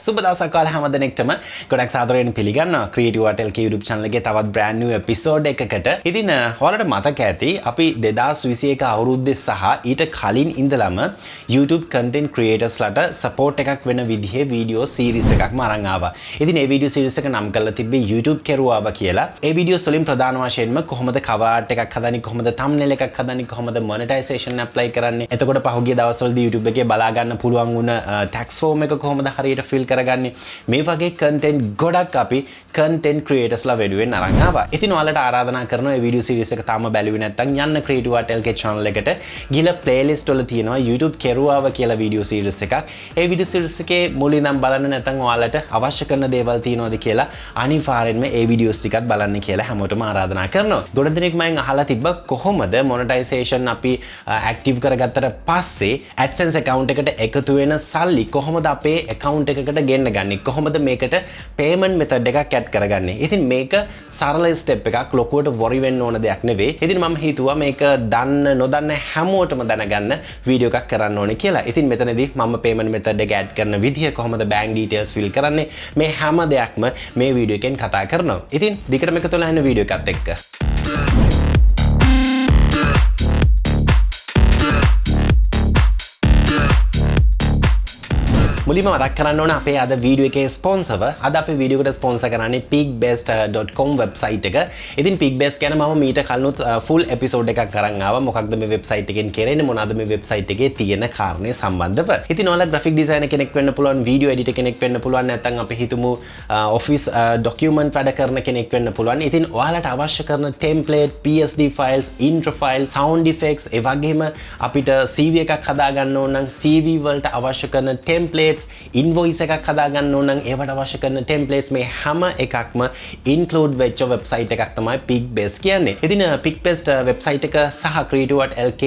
සුබ දවසක් කාලේ හැම දිනෙකටම ගොඩක් සාදරයෙන් පිළිගන්නවා CREATIVEARTLK YouTube channel එකේ තවත් brand new episode එකකට. ඉතින් ඔයාලට මතක ඇති අපි 2021 අවුරුද්දේ සහ ඊට කලින් ඉඳලම YouTube content creators ලට support එකක් වෙන විදිහේ video series එකක්ම අරන් ආවා. ඉතින් මේ video series එක නම් කරලා තිබ්බේ YouTube කෙරුවාව කියලා. ඒ videos වලින් ප්‍රධාන වශයෙන්ම කොහොමද cover art එකක් හදන්නේ, කොහොමද thumbnail එකක් හදන්නේ, කොහොමද monetization apply කරන්නේ. එතකොට පහුගිය දවස්වලදී YouTube එකේ බලා ගන්න පුළුවන් වුණ tax form එක කොහොමද හරියට fill කරගන්නේ. මේ වගේ content ගොඩක් අපි content creators ලා වෙනුවෙන් අරන් ආවා. ඉතින් ඔයාලට ආරාධනා කරනවා මේ video series එක තාම බැලුවේ නැත්නම් යන්න CREATIVEARTLK channel එකට ගිහලා playlist වල තියෙනවා YouTube කෙරුවාව කියලා video series එකක්. ඒ video series එකේ මුල ඉඳන් බලන්න නැත්නම් ඔයාලට අවශ්‍ය කරන දේවල් තියෙනවද කියලා අනිවාර්යෙන්ම ඒ videos ටිකත් බලන්න කියලා හැමෝටම ආරාධනා කරනවා. ගොඩ දෙනෙක් මම අහලා තිබ්බා කොහොමද monetization අපි active කරගත්තට පස්සේ AdSense account එකට එකතු වෙන සල්ලි කොහොමද අපේ account එකකට ගෙන්න ගන්නේ, කොහොමද මේකට payment method එකක් add කරගන්නේ. ඉතින් මේක සරල step එකක්, ලොකුවට worry වෙන්න ඕන දෙයක් නෙවෙයි. ඉතින් මම හිතුවා මේක දන්න නොදන්න හැමෝටම දැනගන්න වීඩියෝ එකක් කරන්න ඕනේ කියලා. ඉතින් මෙතනදී මම payment method එක add කරන විදිය, කොහොමද bank details fill කරන්නේ, මේ හැම දෙයක්ම මේ වීඩියෝ එකෙන් කතා කරනවා. ඉතින් දිගටම එකතු වෙලා යන වීඩියෝ එකත් එක්ක. මුලින්ම මතක් කරන්න ඕන අපේ අද වීඩියෝ එකේ ස්පොන්සර්ව. අද අපේ වීඩියෝ එකට ස්පොන්සර් කරන්නේ pikbest.com වෙබ්සයිට් එක. ඉතින් pikbest ගැන මම මීට කලිනුත් ෆුල් එපිසෝඩ් එකක් අරන් ආවා. මොකක්ද මේ වෙබ්සයිට් එකෙන් කරන්නේ, මොනවාද මේ වෙබ්සයිට් එකේ තියෙන කාරණේ සම්බන්ධව. ඉතින් ඔයාලා graphic designer කෙනෙක් වෙන්න පුළුවන්, video editor කෙනෙක් වෙන්න පුළුවන්, නැත්නම් අපි හිතමු office document වැඩ කරන කෙනෙක් වෙන්න පුළුවන්. ඉතින් ඔයාලට අවශ්‍ය කරන template, PSD files, intro files, sound effects, ඒ වගේම අපිට CV එකක් හදා ගන්න ඕන නම් CV වලට අවශ්‍ය කරන template, invoice එකක් හදා ගන්න ඕන නම් ඒවට අවශ්‍ය කරන templates, මේ හැම එකක්ම include වෙච්ච වෙබ්සයිට් එකක් තමයි Pikbest කියන්නේ. ඉතින් Pikbest වෙබ්සයිට් එක සහ CREATIVEARTLK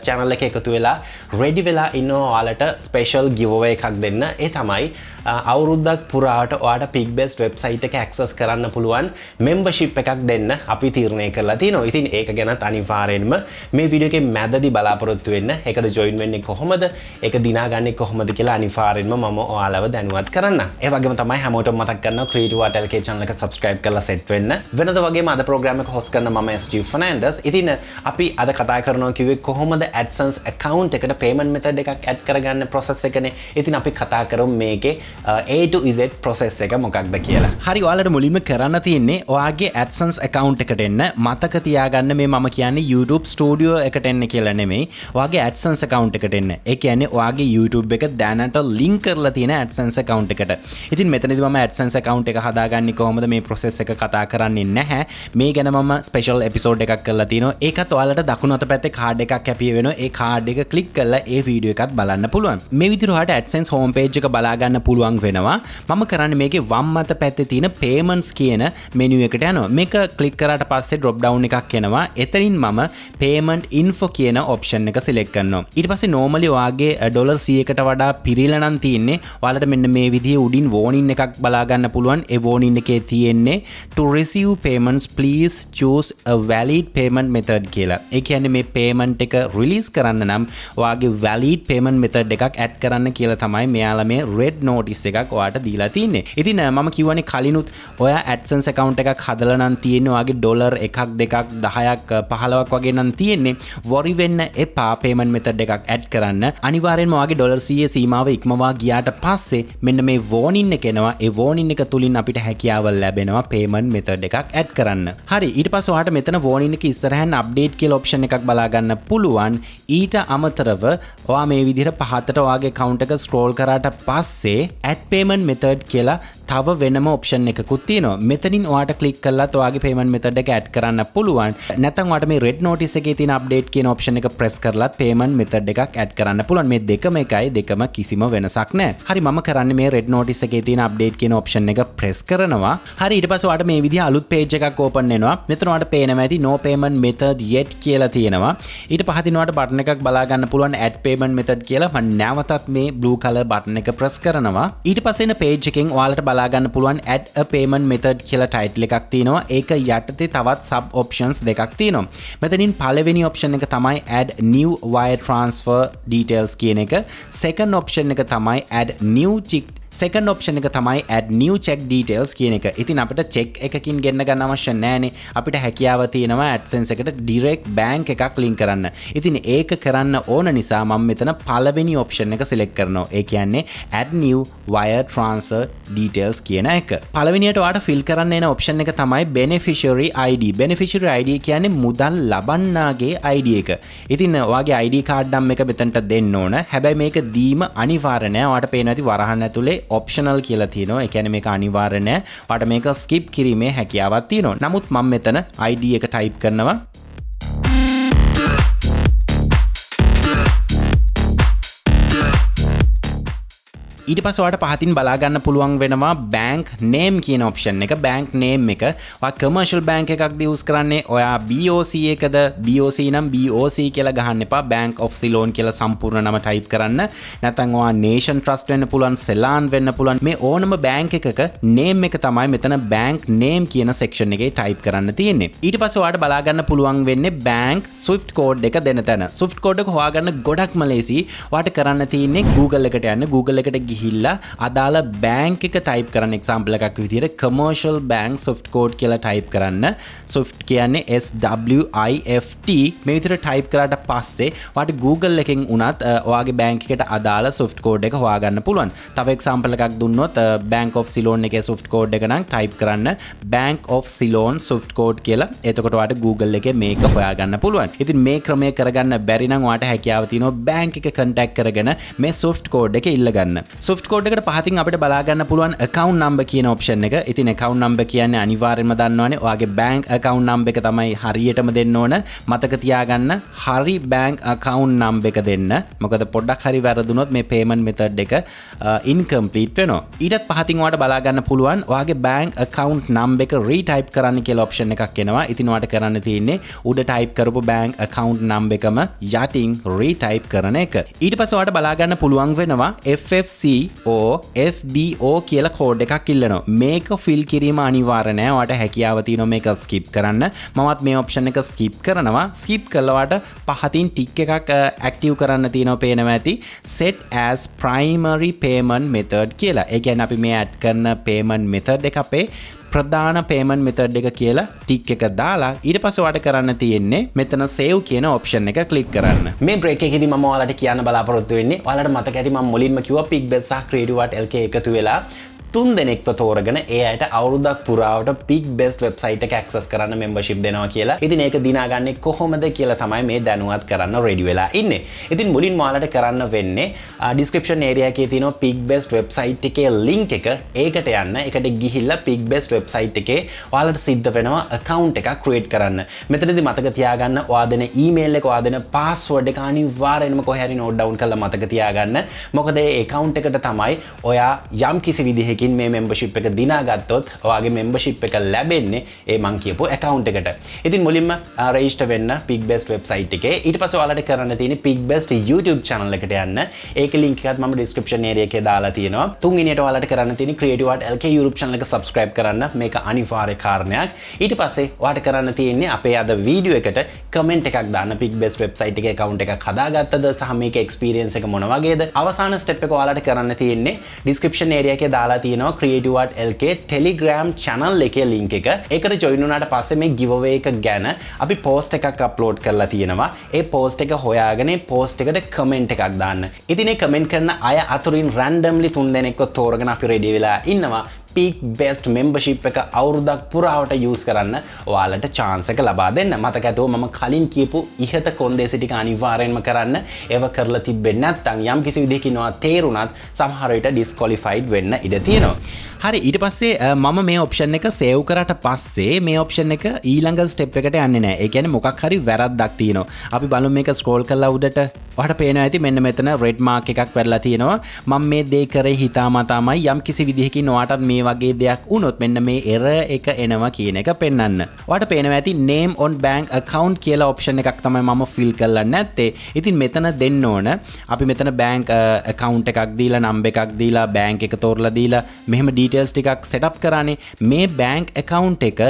channel එක එකතු වෙලා ready වෙලා ඉන්නවා ඔයාලට special giveaway එකක් දෙන්න. ඒ තමයි අවුරුද්දක් පුරාට ඔයාලට Pikbest වෙබ්සයිට් එක access කරන්න පුළුවන් membership එකක් දෙන්න අපි තීරණය කරලා තිනවා. ඉතින් ඒක ගැනත් අනිවාර්යෙන්ම මේ වීඩියෝ එකේ මැදදී බලාපොරොත්තු වෙන්න. ඒකට join වෙන්නේ කොහොමද, ඒක දිනාගන්නේ කොහොමද කියලා අනිවාර්යෙන්ම මම ඔයාලව දැනුවත් කරන්න. ඒ වගේම තමයි හැමෝටම මතක් කරනවා CREATIVEARTLK channel එක subscribe කරලා set වෙන්න. වෙනද වගේම අද program එක host කරන මම SG Fernandez. ඉතින් අපි අද කතා කරනවා කිව්වේ කොහොමද AdSense account එකට payment method එකක් add කරගන්න process එකනේ. ඉතින් අපි කතා කරමු මේකේ A to Z process එක මොකක්ද කියලා. හරි, ඔයාලට මුලින්ම කරන්න තියෙන්නේ ඔයාගේ AdSense account එකට එන්න. මතක තියාගන්න මේ මම කියන්නේ YouTube studio එකට එන්න කියලා නෙමෙයි. ඔයාගේ AdSense account එකට එන්න. ඒ කියන්නේ ඔයාගේ YouTube එක දැනට link කරලා තියෙන AdSense account එකට. ඉතින් මෙතනදී මම AdSense account එක හදාගන්නේ කොහොමද මේ process එක කතා කරන්නේ නැහැ. මේ ගැන මම special episode එකක් කරලා තිනවා. ඒකත් ඔයාලට දකුණු අත පැත්තේ card එකක් කැපිය වෙනවා. ඒ card එක click කරලා ඒ වීඩියෝ එකත් බලන්න පුළුවන්. මේ විදිහට ඔයාලට AdSense home page එක බලා ගන්න පුළුවන් වෙනවා. මම කරන්නේ මේකේ වම් අත පැත්තේ තියෙන payments කියන menu එකට යනවා. මේක click කරාට පස්සේ drop down එකක් එනවා. එතනින් මම payment info කියන option එක select කරනවා. ඊට පස්සේ normally ඔයාගේ $100කට වඩා පිරීලා නම් තියෙන්නේ. ඔයාලට මෙන්න මේ විදිහේ උඩින් warning එකක් බලා ගන්න පුළුවන්. ඒ warning එකේ තියෙන්නේ to receive payments please choose a valid payment method කියලා. ඒ කියන්නේ මේ payment එක release කරන්න නම් ඔයාගේ valid payment method එකක් add කරන්න කියලා තමයි මෙයාලා මේ red notice එකක් ඔයාට දීලා තින්නේ. ඉතින් මම කියවනේ කලිනුත් ඔයා AdSense account එකක් හදලා නම් තියෙන්නේ ඔයාගේ $1 2 10ක් 15ක් වගේ නම් තියෙන්නේ. worry වෙන්න එපා payment method එකක් add කරන්න. අනිවාර්යෙන්ම ඔයාගේ $100 සීමාව ඉක්මවා ගියාට පස්සේ මෙන්න මේ warning එක එනවා. ඒ warning එක තුලින් අපිට හැකියාව ලැබෙනවා payment method එකක් add කරන්න. හරි, ඊට පස්සේ ඔයාලට මෙතන warning එක ඉස්සරහින් update කියලා option එකක් බලා ගන්න පුළුවන්. ඊට අමතරව ඔයා මේ විදිහට පහතට ඔයාගේ account එක scroll කරාට පස්සේ add payment method කියලා තව වෙනම option එකකුත් තියෙනවා. මෙතනින් ඔයාට click කරලා ඔයාගේ payment method එක add කරන්න පුළුවන්. නැත්නම් ඔයාට මේ red notice එකේ තියෙන update කියන option එක press කරලා payment method එකක් add කරන්න පුළුවන්. මේ දෙකම එකයි, දෙකම කිසිම වෙනසක් නැහැ. හරි, මම කරන්නේ මේ red notice එකේ තියෙන update කියන option එක press කරනවා. හරි, ඊට පස්සේ ඔයාට මේ විදිහ අලුත් page එකක් open වෙනවා. මෙතන ඔයාට පේනවා ඇති no payment method yet කියලා තියෙනවා. ඊට පහතින් ඔයාට button එකක් බලා ගන්න පුළුවන් add payment method කියලා. මම නැවතත් මේ blue color button එක press කරනවා. ඊට පස්සේ එන page එකෙන් ඔයාලට බලා ගන්න පුළුවන් add a payment method කියලා title එකක් තියෙනවා. ඒක යටතේ තවත් sub options දෙකක් තියෙනවා. මෙතනින් පළවෙනි option එක තමයි add new wire transfer details කියන එක. second option එක තමයි add new second option එක තමයි add new check details කියන එක. ඉතින් අපිට check එකකින් ගෙන්න ගන්න අවශ්‍ය නැහැනේ. අපිට හැකියාව තියෙනවා AdSense එකට direct bank එකක් link කරන්න. ඉතින් ඒක කරන්න ඕන නිසා මම මෙතන පළවෙනි option එක select කරනවා. ඒ කියන්නේ add new wire transfer details කියන එක. පළවෙනියට ඔයාලට fill කරන්න එන option එක තමයි beneficiary ID. beneficiary ID කියන්නේ මුදල් ලබන්නාගේ ID එක. ඉතින් ඔයාගේ ID card නම් එක මෙතනට දෙන්න ඕන. හැබැයි මේක දීම අනිවාර්ය නෑ. ඔයාලට පේනවා ඇති වරහන් ඇතුලේ optional කියලා තියෙනවා. ඒ කියන්නේ මේක අනිවාර්ය නෑ. ඔයාලට මේක skip කිරීමේ හැකියාවක් තියෙනවා. නමුත් මම මෙතන ID එක type කරනවා. ඊට පස්සේ ඔයාලට පහතින් බලා ගන්න පුළුවන් වෙනවා bank name කියන option එක. bank name එක ඔයා commercial bank එකක්ද use කරන්නේ, ඔයා BOC එකද, BOC නම් BOC කියලා ගහන්න එපා. bank of Ceylon කියලා සම්පූර්ණ නම type කරන්න. නැත්නම් ඔයා nation trust වෙන්න පුළුවන්, Ceylon වෙන්න පුළුවන්. මේ ඕනම bank එකක name එක තමයි මෙතන bank name කියන section එකේ type කරන්න තියෙන්නේ. ඊට පස්සේ ඔයාලට බලා ගන්න පුළුවන් වෙන්නේ bank swift code එක දෙන තැන. swift code එක හොයාගන්න ගොඩක්ම ලේසි. ඔයාලට කරන්න තියෙන්නේ Google එකට යන්න. Google එකට ගිහිල්ලා අදාළ බැංක් එක type කරන්න. example එකක් විදිහට commercial bank swift code කියලා type කරන්න. swift කියන්නේ SWIFT. මේ විදිහට type කරාට පස්සේ ඔයාලට Google එකෙන් උනත් ඔයාගේ බැංක් එකට අදාළ swift code එක හොයාගන්න පුළුවන්. තව example එකක් දුන්නොත් Bank of Ceylon එකේ swift code එක නම් type කරන්න Bank of Ceylon swift code කියලා. එතකොට ඔයාලට Google එකේ මේක හොයාගන්න පුළුවන්. ඉතින් මේ ක්‍රමය කරගන්න බැරි නම් ඔයාලට හැකියාව තියෙනවා බැංක් එක contact කරගෙන මේ swift code එක ඉල්ල ගන්න. swift code එකට පහතින් අපිට බලා ගන්න පුළුවන් account number කියන option එක. ඉතින් account number කියන්නේ අනිවාර්යෙන්ම දන්නවනේ ඔයාගේ bank account number එක තමයි හරියටම දෙන්න ඕන. මතක තියාගන්න හරි bank account number එක දෙන්න. මොකද පොඩ්ඩක් හරි වැරදුනොත් මේ payment method එක incomplete වෙනවා. ඊටත් පහතින් ඔයාලට බලා ගන්න පුළුවන් ඔයාගේ bank account number එක retype කරන්න කියලා option එකක් එනවා. ඉතින් ඔයාලට කරන්න තියෙන්නේ උඩ type කරපු bank account number එකම යටින් retype කරන එක. ඊට පස්සේ ඔයාලට බලා ගන්න පුළුවන් වෙනවා FFC FBO කියලා කෝඩ් එකක් ඉල්ලනවා. මේක ෆිල් කිරීම අනිවාර්ය නෑ. ඔයාලට හැකියාව තියෙනවා මේක skip කරන්න. මමත් මේ option එක skip කරනවා. skip කළා ඔයාලට පහතින් tick එකක් active කරන්න තියෙනවා පේනවා ඇති. set as primary payment method කියලා. ඒ කියන්නේ අපි මේ add කරන payment method එක අපේ ප්‍රධාන payment method එක කියලා tick එක දාලා ඊට පස්සේ ඔයාලට කරන්න තියෙන්නේ මෙතන save කියන option එක click කරන්න. මේ break එකේදී මම ඔයාලට කියන්න බලාපොරොත්තු වෙන්නේ ඔයාලට මතක ඇති මම මුලින්ම කිව්වා Pikbest සහ CREATIVEARTLK එකතු වෙලා 3 දෙනෙක්ව තෝරගෙන ඒ අයට අවුරුද්දක් පුරාවට Pikbest website එක access කරන්න membership දෙනවා කියලා. ඉතින් ඒක දිනාගන්නේ කොහොමද කියලා තමයි මේ දැනුවත් කරන්න ready වෙලා ඉන්නේ. ඉතින් මුලින්ම ඔයාලට කරන්න වෙන්නේ description area එකේ තියෙන Pikbest website එකේ link එක ඒකට යන්න. ඒකට ගිහිල්ලා Pikbest website එකේ ඔයාලට සිද්ධ වෙනවා account එකක් create කරන්න. මෙතනදී මතක තියාගන්න ඔයා දෙන email එක ඔයා දෙන password එක අනිවාර්යෙන්ම කොහේ හරි note down කරලා මතක තියාගන්න. මොකද ඒ account එකට තමයි ඔයා යම් කිසි විදිහකින් මේ membership එක දිනාගත්තොත් ඔයාගේ membership එක ලැබෙන්නේ ඒ මං කියපු account එකට. ඉතින් මුලින්ම register වෙන්න Pikbest website එකේ. ඊට පස්සේ ඔයාලට කරන්න තියෙන්නේ Pikbest YouTube channel එකට යන්න. ඒකේ link එකත් මම description area එකේ දාලා තියෙනවා. තුන්වෙනියට ඔයාලට කරන්න තියෙන්නේ CREATIVEARTLK YouTube channel එක subscribe කරන්න. මේක අනිවාර්ය කාරණයක්. ඊට පස්සේ ඔයාලට කරන්න තියෙන්නේ අපේ අද වීඩියෝ එකට comment එකක් දාන්න. Pikbest website එකේ account එකක් හදාගත්තද සහ මේකේ experience එක මොන වගේද? අවසාන step එක ඔයාලට කරන්න තියෙන්නේ description area එකේ දාලා තියෙනවා CREATIVEARTLK Telegram channel එකේ link එක. ඒකට join වුණාට පස්සේ මේ giveaway එක ගැන අපි post එකක් upload කරලා තියෙනවා. ඒ post එක හොයාගෙන post එකට comment එකක් දාන්න. ඉතින් මේ comment කරන අය අතරින් randomly 3 දෙනෙක්ව තෝරගෙන අපි ready වෙලා ඉන්නවා. Pikbest membership එක අවුරුද්දක් පුරාවට use කරන්න ඔයාලට chance එක ලබා දෙන්න. මතක ඇතුව මම කලින් කියපු ඉහත කොන්දේසි ටික අනිවාර්යෙන්ම කරන්න. ඒව කරලා තිබෙන්නේ නැත්නම් යම් කිසි විදිහකින් ඔයා තේරුණත් සමහර විට disqualified වෙන්න ඉඩ තියෙනවා. හරි ඊට පස්සේ මම මේ option එක save කරාට පස්සේ මේ option එක ඊළඟ step එකට යන්නේ නැහැ. ඒ කියන්නේ මොකක් හරි වැරද්දක් තියෙනවා. අපි බලමු මේක scroll කරලා උඩට. ඔයාලට පේනවා ඇති මෙන්න මෙතන red mark එකක් වැරලා තියෙනවා. මම මේ දේ කරේ හිතාමතාමයි යම් කිසි විදිහකින් ඔයාටත් මේ වගේ දෙයක් වුණොත් මෙන්න මේ error එක එනවා කියන එක පෙන්වන්න. ඔයාලට පේනවා ඇති name on bank account කියලා option එකක් තමයි මම fill කරලා නැත්තේ. ඉතින් මෙතන දෙන්න ඕන. අපි මෙතන bank account එකක් දීලා number එකක් දීලා bank එක තෝරලා දීලා මෙහෙම details ටිකක් set up කරානේ. මේ bank account එක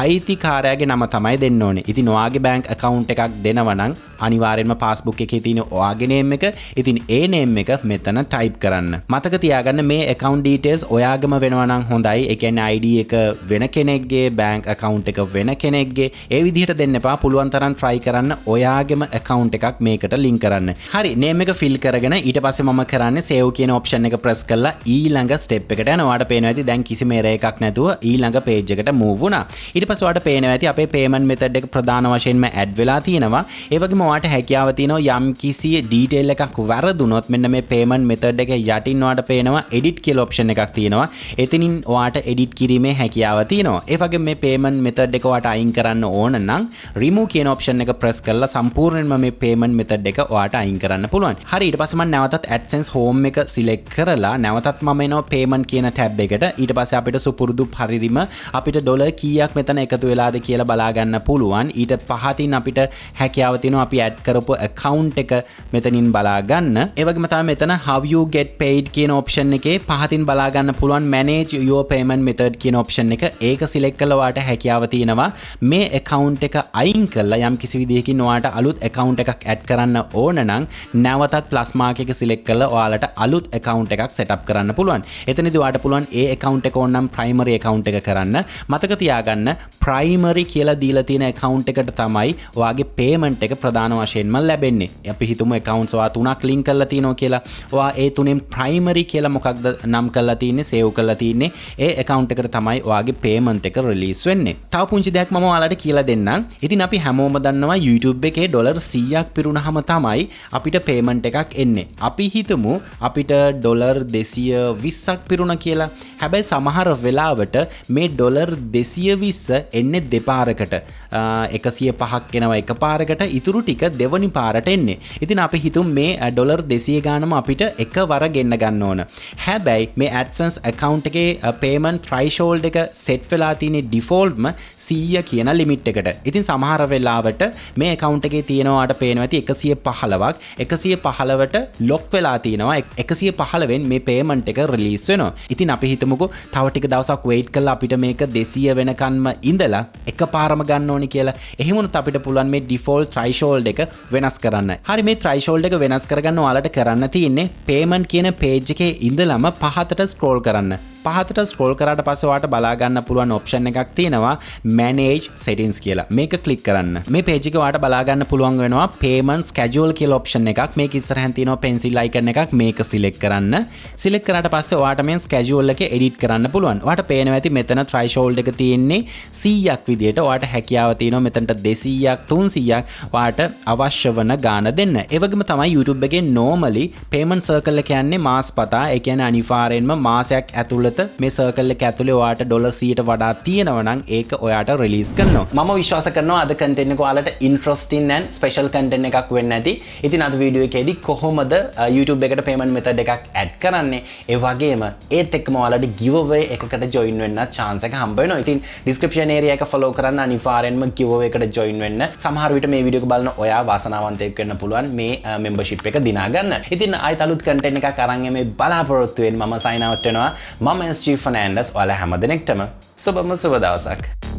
අයිතිකාරයාගේ නම තමයි දෙන්න ඕනේ. ඉතින් ඔයාගේ බැංක් account එකක් දෙනවා නම් අනිවාර්යෙන්ම passbook එකේ තියෙන ඔයාගේ name එක, ඉතින් ඒ name එක මෙතන type කරන්න. මතක තියාගන්න මේ account details ඔයාගම වෙනවා නම් හොඳයි. ඒ කියන්නේ ID එක වෙන කෙනෙක්ගේ, bank account එක වෙන කෙනෙක්ගේ, ඒ විදිහට දෙන්න එපා. පුළුවන් තරම් try කරන්න ඔයාගේම account එකක් මේකට link කරන්න. හරි, name එක fill කරගෙන ඊට පස්සේ මම කරන්නේ save කියන option එක press කරලා ඊළඟ step එකට යනවා. ඔයාලට පේනවා ඇති දැන් කිසිම error එකක් නැතුව ඊළඟ page එකට move වුණා. ඊට පස්සේ ඔයාලට පේනවා ඇති අපේ payment method එක ප්‍රධාන වශයෙන්ම add වෙලා තියෙනවා. ඒ වගේම ඔයාලට හැකියාව තියෙනවා යම් කිසි detail එකක් වැරදුනොත් මෙන්න මේ payment method එක යටින් ඔයාලට පේනවා edit කියලා option එකක් තියෙනවා. එතනින් ඔයාලට edit කිරීමේ හැකියාව තියෙනවා. ඒ වගේම මේ payment method එක ඔයාලට අයින් කරන්න ඕන නම් remove කියන option එක press කරලා සම්පූර්ණයෙන්ම මේ payment method එක ඔයාලට අයින් කරන්න පුළුවන්. හරි, ඊට පස්සේ මම නැවතත් AdSense home එක select කරලා නැවතත් මම එනවා payment කියන tab එකට. ඊට පස්සේ අපිට සුපුරුදු පරිදිම අපිට ඩොලර් කීයක් මෙතන එකතු වෙලාද කියලා බලා ගන්න පුළුවන්. ඊට පහතින් අපිට හැකියාව තියෙනවා අපි add කරපු account එක මෙතනින් බලා ගන්න. ඒ වගේම තමයි මෙතන how you get paid කියන option එකේ පහතින් බලා ගන්න පුළුවන් manage your payment method කියන option එක. ඒක select කළා ඔයාලට හැකියාව තියෙනවා මේ account එක අයින් කරලා යම් කිසි විදිහකින් ඔයාලට අලුත් account එකක් add කරන්න ඕන නම් නැවතත් plus mark එක select කරලා ඔයාලට අලුත් account එකක් setup කරන්න පුළුවන්. එතනදී ඔයාලට පුළුවන් ඒ account එක ඕන නම් primary account එක කරන්න. මතක තියාගන්න primary කියලා දීලා තියෙන account එකට තමයි ඔයාගේ payment එක ප්‍රධාන වශයෙන්ම ලැබෙන්නේ. අපි හිතමු accounts ඔයා 3ක් link කරලා තියෙනවා කියලා. ඔයා ඒ තුනෙන් primary කියලා මොකක්ද නම් කරලා තියෙන්නේ, save කරලා තියෙන්නේ. ඒ account එකට තමයි ඔයාගේ payment එක release වෙන්නේ. තව පුංචි දෙයක් මම ඔයාලට කියලා දෙන්නම්. ඉතින් අපි හැමෝම දන්නවා YouTube එකේ ඩොලර් 100ක් පිරුණාම තමයි අපිට payment එකක් එන්නේ. අපි හිතමු අපිට ඩොලර් 220ක් පිරුණා කියලා. හැබැයි සමහර වෙලාවට මේ ඩොලර් 220 එන්නේ දෙපාරකට. 105ක් එනවා එක පාරකට, ඉතුරු ටික දෙවනි පාරට එන්නේ. ඉතින් අපි හිතමු මේ ඩොලර් 200 ගානම අපිට එකවර ගෙන්න ගන්න ඕන. හැබැයි මේ AdSense account එකේ payment threshold එක set වෙලා තියෙන defaultම 100 කියන limit එකට. ඉතින් සමහර වෙලාවට මේ account එකේ තියෙනවාට පේනවා ඇති 115ක්. 115ට lock වෙලා තියෙනවා. 115 මේ payment එක release වෙනවා. ඉතින් අපි හිතමුකෝ තව ටික දවසක් wait කරලා අපිට මේක 200 වෙනකන්ම ඉඳලා එකපාරම ගන්න ඕනි කියලා. එහෙම වුණොත් අපිට පුළුවන් මේ default threshold එක වෙනස් කරන්න. හරි, මේ threshold එක වෙනස් කරගන්න ඔයාලට කරන්න තියෙන්නේ payment කියන page එකේ ඉඳලම පහතට scroll කරන්න. පහතට scroll කරාට පස්සේ ඔයාලට බලා ගන්න පුළුවන් option එකක් තියෙනවා manage settings කියලා. මේක click කරන්න. මේ page එකේ ඔයාලට බලා ගන්න පුළුවන් වෙනවා payment schedule කියලා option එකක්. මේක ඉස්සරහින් තියෙනවා pencil icon එකක්. මේක select කරන්න. select කරාට පස්සේ ඔයාලට මේ schedule එකේ edit කරන්න පුළුවන්. ඔයාලට පේනවා ඇති මෙතන threshold එක තියෙන්නේ 100ක් විදියට. ඔයාලට හැකියාව තියෙනවා මෙතනට 200ක් 300ක් ඔයාලට අවශ්‍ය වන ගාන දෙන්න. ඒ වගේම තමයි YouTube එකේ normally payment circle එක කියන්නේ මාසපතා. ඒ කියන්නේ අනිවාර්යෙන්ම මාසයක් ඇතුළත මේ circle එක ඇතුලේ ඔයාලට ඩොලර් 100ට වඩා තියෙනවා නම් ඒක ඔයාලට රිලීස් කරනවා. මම විශ්වාස කරනවා අද content එක ඔයාලට interesting and special content එකක් වෙන්න ඇති. ඉතින් අද වීඩියෝ එකේදී කොහොමද YouTube එකට payment method එකක් add කරන්නේ, ඒ වගේම ඒත් එක්කම ඔයාලට giveaway එකකට join වෙන්න chance එක හම්බ වෙනවා. ඉතින් description area එක follow කරන්න අනිවාර්යෙන්ම giveaway එකට join වෙන්න. සමහර විට මේ වීඩියෝ එක බලන ඔයා වාසනාවන්තයෙක් වෙන්න පුළුවන් මේ membership එක දිනා ගන්න. ඉතින් ආයෙත් අලුත් content එකක් අරන් මේ බලාපොරොත්තු වෙන්න මම sign out වෙනවා. මම SG Fernandes. ඔයාලා හැම දිනෙකටම සුබම සුබ දවසක්.